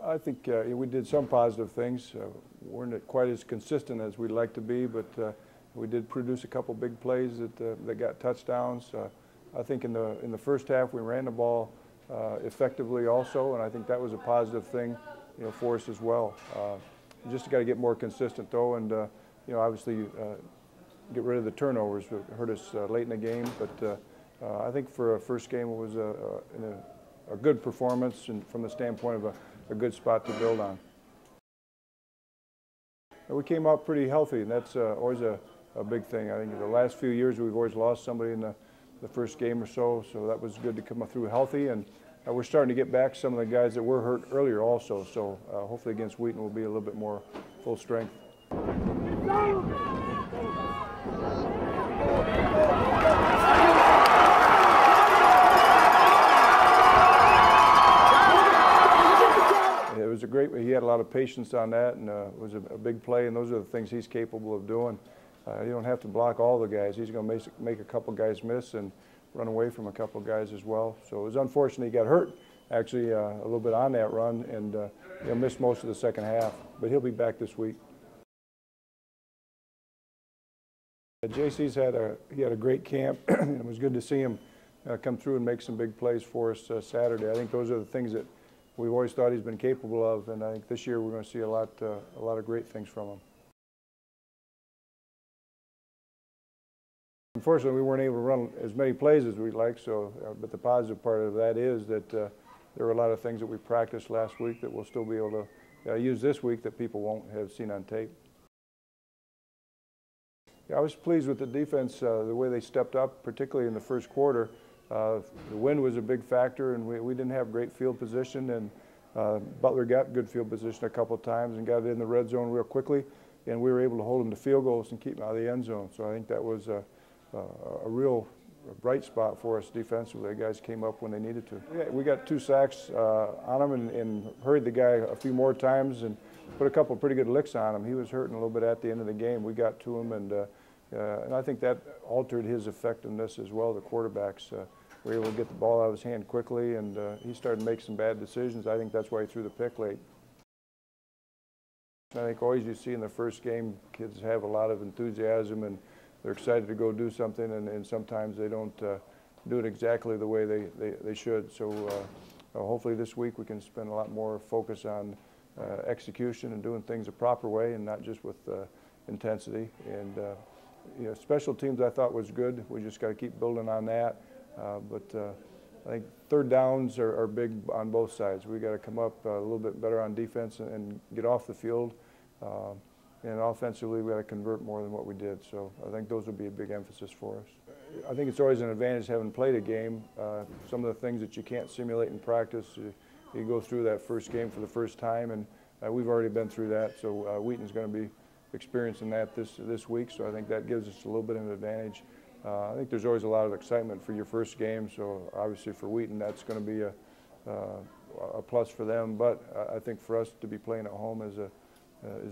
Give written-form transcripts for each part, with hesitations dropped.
I think we did some positive things. Weren't quite as consistent as we'd like to be, but we did produce a couple big plays that got touchdowns. I think in the first half we ran the ball effectively also, and I think that was a positive thing, for us as well. You just got to get more consistent though, and obviously get rid of the turnovers that hurt us late in the game. But I think for a first game it was a good performance, and from the standpoint of a good spot to build on. We came out pretty healthy, and that's always a big thing. I think in the last few years we've always lost somebody in the first game or so that was good to come through healthy, and we're starting to get back some of the guys that were hurt earlier also, so hopefully against Wheaton we'll be a little bit more full strength. It was he had a lot of patience on that, and it was a big play, and those are the things he's capable of doing. You don't have to block all the guys. He's going to make a couple guys miss and run away from a couple guys as well. So it was unfortunate he got hurt actually a little bit on that run, and he'll miss most of the second half, but he'll be back this week. JC's had a great camp, and it was good to see him come through and make some big plays for us Saturday. I think those are the things that we've always thought he's been capable of, and I think this year we're going to see a lot of great things from him. Unfortunately, we weren't able to run as many plays as we'd like, but the positive part of that is that there were a lot of things that we practiced last week that we'll still be able to use this week that people won't have seen on tape. Yeah, I was pleased with the defense, the way they stepped up, particularly in the first quarter. The wind was a big factor, and we didn't have great field position, and Butler got good field position a couple of times and got it in the red zone real quickly, and we were able to hold them to field goals and keep them out of the end zone. So I think that was a real bright spot for us defensively. The guys came up when they needed to. We got 2 sacks on him and hurried the guy a few more times and put a couple of pretty good licks on him. He was hurting a little bit at the end of the game. We got to him, and I think that altered his effectiveness as well. The quarterbacks were able to get the ball out of his hand quickly, and he started to make some bad decisions. I think that's why he threw the pick late. I think always you see in the first game, kids have a lot of enthusiasm and they're excited to go do something, and sometimes they don't do it exactly the way they should. So hopefully this week we can spend a lot more focus on execution and doing things the proper way and not just with intensity. And special teams I thought was good. We just got to keep building on that. But I think third downs are big on both sides. We got to come up a little bit better on defense and get off the field. And offensively, we got to convert more than what we did. So I think those will be a big emphasis for us. I think it's always an advantage having played a game. Some of the things that you can't simulate in practice, you go through that first game for the first time, and we've already been through that. So Wheaton's going to be experiencing that this week. So I think that gives us a little bit of an advantage. I think there's always a lot of excitement for your first game. So obviously for Wheaton, that's going to be a plus for them. But I think for us to be playing at home is a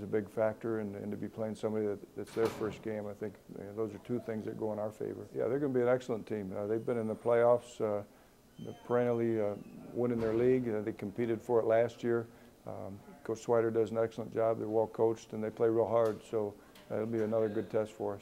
big factor, and to be playing somebody that's their first game, I think those are 2 things that go in our favor. Yeah, they're going to be an excellent team. They've been in the playoffs, perennially winning their league. They competed for it last year. Coach Swider does an excellent job. They're well coached, and they play real hard, so it'll be another good test for us.